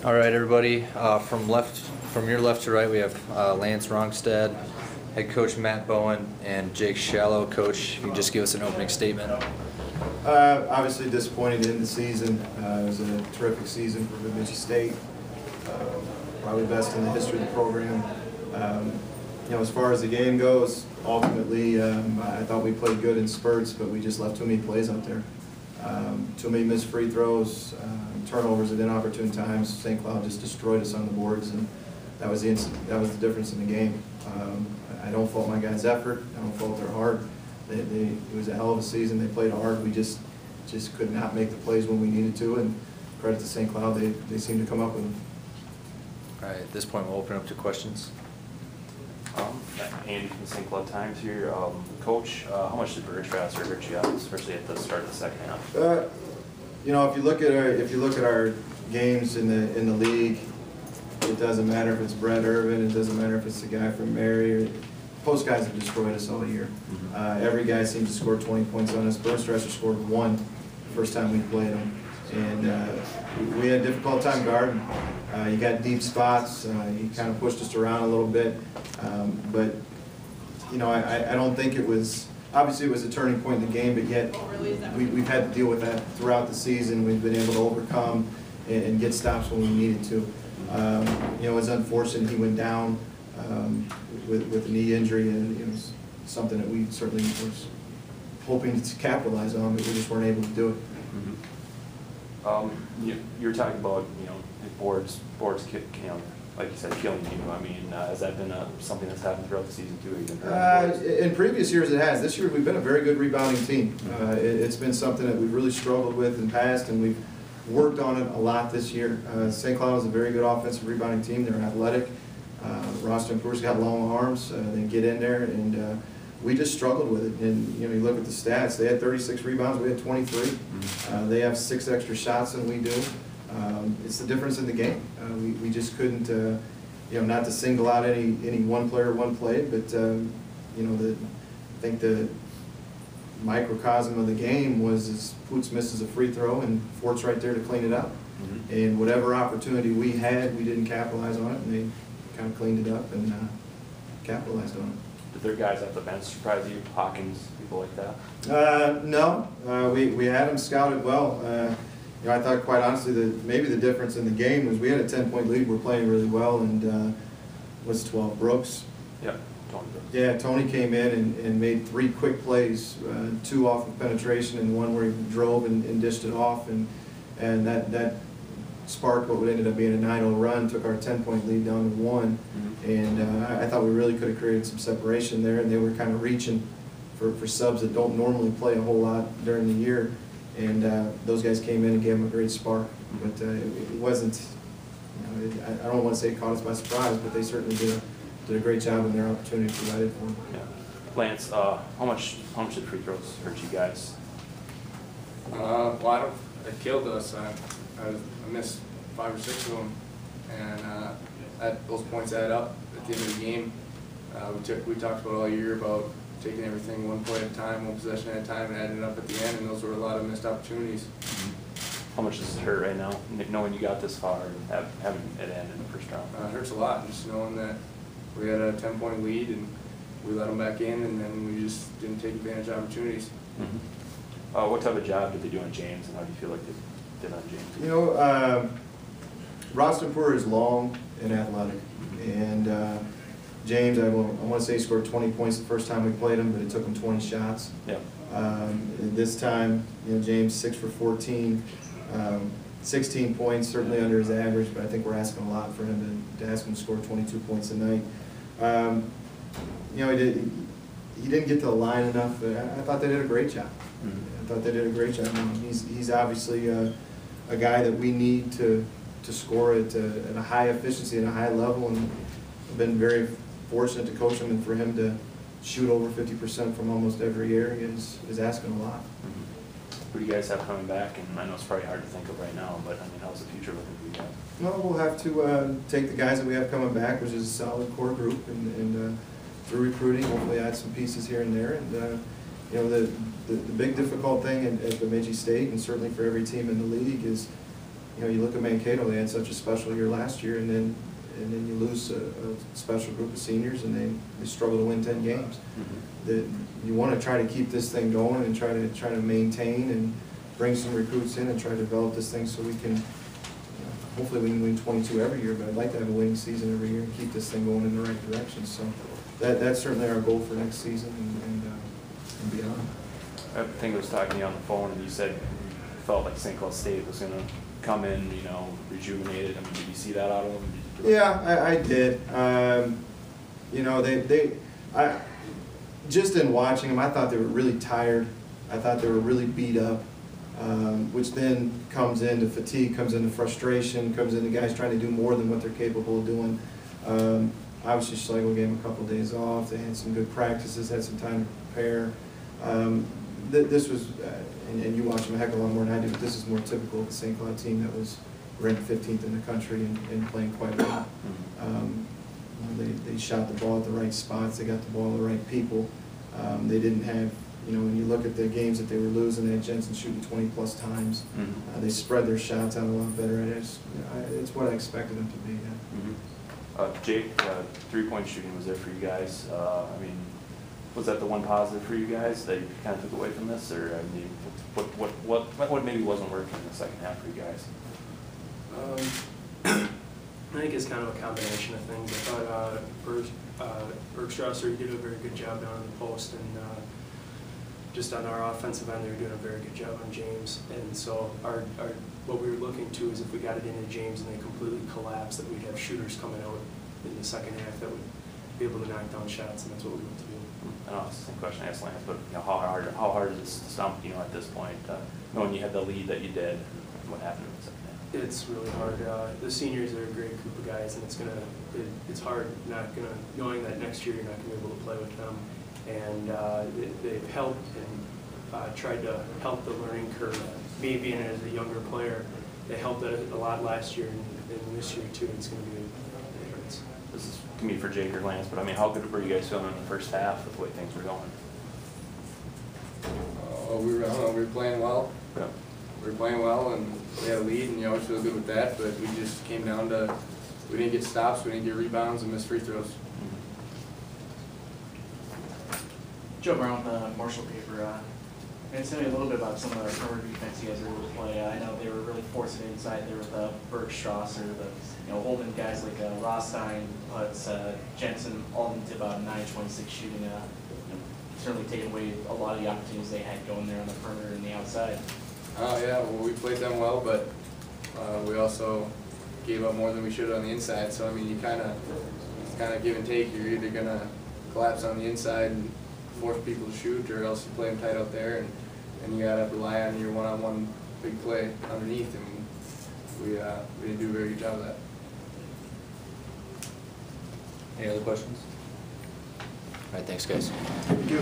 All right, everybody. From your left to right, we have Lance Rongstad, head coach Matt Bowen, and Jake Schalow. Coach, you can just give us an opening statement. Obviously disappointed to end the season. It was a terrific season for Bemidji State. Probably best in the history of the program. As far as the game goes, ultimately, I thought we played good in spurts, but we just left too many plays out there. Too many missed free throws, turnovers at inopportune times. St. Cloud just destroyed us on the boards, and that was the difference in the game. I don't fault my guys' effort. I don't fault their heart. It was a hell of a season. They played hard. We just could not make the plays when we needed to, and credit to St. Cloud, they seemed to come up with them. All right, at this point, we'll open up to questions. Andy from the St. Cloud Times here. Coach, how much did Birch Vassar hurt you out, especially at the start of the second half? If you look at our games in the league, it doesn't matter if it's Brett Irvin, it doesn't matter if it's the guy from Mary. Post guys have destroyed us all year. Every guy seems to score 20 points on us. Birch Vassar scored 1 the first time we played him, and we had a difficult time guarding. You got deep spots. He kind of pushed us around a little bit, but I don't think it was. Obviously, it was a turning point in the game, but yet we've had to deal with that throughout the season. We've been able to overcome and get stops when we needed to. It was unfortunate he went down with a knee injury, and it was something that we certainly was hoping to capitalize on, but we just weren't able to do it. You're talking about boards, like you said, killing you. I mean, has that been something that's happened throughout the season too? In previous years it has. This year we've been a very good rebounding team. It's been something that we've really struggled with in the past, and we've worked on it a lot this year. St. Cloud is a very good offensive rebounding team. They're athletic. Rongstad and Coors got long arms. They get in there, and we just struggled with it. And you look at the stats. They had 36 rebounds. We had 23. They have 6 extra shots than we do. It's the difference in the game. We just couldn't, not to single out any one player, one play, but I think the microcosm of the game was Poots misses a free throw and Fort's right there to clean it up. And whatever opportunity we had, we didn't capitalize on it, and they kind of cleaned it up and capitalized on it. Did their guys at the bench surprise you? Hawkins, people like that? No, we had them scouted well. I thought, quite honestly, that maybe the difference in the game was we had a 10-point lead. We're playing really well, and was 12 Brooks. Yeah, Tony Brooks. Yeah, Tony came in and made 3 quick plays, 2 off of penetration and 1 where he drove and dished it off, and that sparked what ended up being a 9-0 run, took our 10-point lead down to 1, and I thought we really could have created some separation there, and they were kind of reaching for subs that don't normally play a whole lot during the year. And those guys came in and gave them a great spark. But it wasn't, I don't want to say it caught us by surprise, but they certainly did a great job in their opportunity provided for them. Yeah. Lance, how much did free throws hurt you guys? Well, it killed us. I missed 5 or 6 of them, and those points add up at the end of the game. We talked about all year about taking everything one play at a time, one possession at a time, and adding it up at the end, and those were a lot of missed opportunities. How much does it hurt right now, knowing you got this far and having it end in the first round? It hurts a lot, just knowing that we had a 10-point lead and we let them back in, and then we just didn't take advantage of opportunities. What type of job did they do on James, and how do you feel like they did on James? Rongstad is long and athletic, and James, I want to say he scored 20 points the first time we played him, but it took him 20 shots. Yep. This time, James 6 for 14, 16 points, certainly under his average, but I think we're asking a lot for him to ask him to score 22 points a night. He didn't get to the line enough, but I thought they did a great job. I thought they did a great job. He's obviously a guy that we need to score at a high efficiency and a high level, and I've been very fortunate to coach him, and for him to shoot over 50% from almost every area is asking a lot. Who do you guys have coming back? And I know it's probably hard to think of right now, but I mean, how's the future looking for you guys? Well, we'll have to take the guys that we have coming back, which is a solid core group, and through recruiting, hopefully add some pieces here and there. And the big difficult thing at Bemidji State, and certainly for every team in the league, is you look at Mankato, they had such a special year last year, and then you lose a special group of seniors, and they struggle to win 10 games. That you want to try to keep this thing going and try to maintain and bring some recruits in and try to develop this thing so we can, hopefully we can win 22 every year, but I'd like to have a winning season every year and keep this thing going in the right direction. So that's certainly our goal for next season and beyond. I think I was talking to you on the phone, and you said you felt like St. Cloud State was going to come in, rejuvenated. I mean, did you see that out of them? Yeah, I did. Just in watching them, I thought they were really tired. I thought they were really beat up, which then comes into fatigue, comes into frustration, comes into guys trying to do more than what they're capable of doing. Obviously, Schalow gave them a couple of days off. They had some good practices, had some time to prepare. This was, and you watch them a heck of a lot more than I do, but this is more typical of the St. Cloud team that was ranked 15th in the country and playing quite well. They shot the ball at the right spots. They got the ball to the right people. They didn't have, when you look at the games that they were losing, they had Jensen shooting 20-plus times. They spread their shots out a lot better. It's what I expected them to be. Yeah. Jake, three-point shooting was there for you guys. I mean, was that the one positive for you guys that you kind of took away from this, or I mean, what maybe wasn't working in the second half for you guys? I think it's kind of a combination of things. I thought Bergstrasser did a very good job down in the post, and just on our offensive end, they were doing a very good job on James. And so what we were looking to is if we got it into James and they completely collapsed, that we'd have shooters coming out in the second half that would be able to knock down shots, and that's what we want to do. I know it's the same question I asked Lance, but how hard is this to stump at this point, knowing you had the lead that you did, and what happened in the second half? It's really hard. The seniors are a great group of guys, and it's hard knowing that next year you're not gonna be able to play with them. And they've helped and tried to help the learning curve. Me being as a younger player, they helped a lot last year, and this year too. It's gonna be a difference. This is to me for Jake or Lance, but I mean, how good were you guys feeling in the first half with the way things were going? We were playing well. Yeah. We were playing well, and we had a lead, and you always feel good with that. But we just came down to, we didn't get stops, we didn't get rebounds, and missed free throws. Joe Brown, Marshall paper. Can you tell me a little bit about some of the perimeter defense you guys were able to play? I know they were really forcing it inside there with Bergstrasser, holding guys like Rongstad, Putz, Jensen, all into about 9.26 shooting. Certainly taking away a lot of the opportunities they had going there on the perimeter and the outside. Yeah, well, we played them well, but we also gave up more than we should on the inside. So I mean, it's kind of give and take. You're either gonna collapse on the inside and force people to shoot, or else you play them tight out there, and you gotta rely on your one-on-one big play underneath. And we didn't do a very good job of that. Any other questions? All right, thanks, guys. Thank you.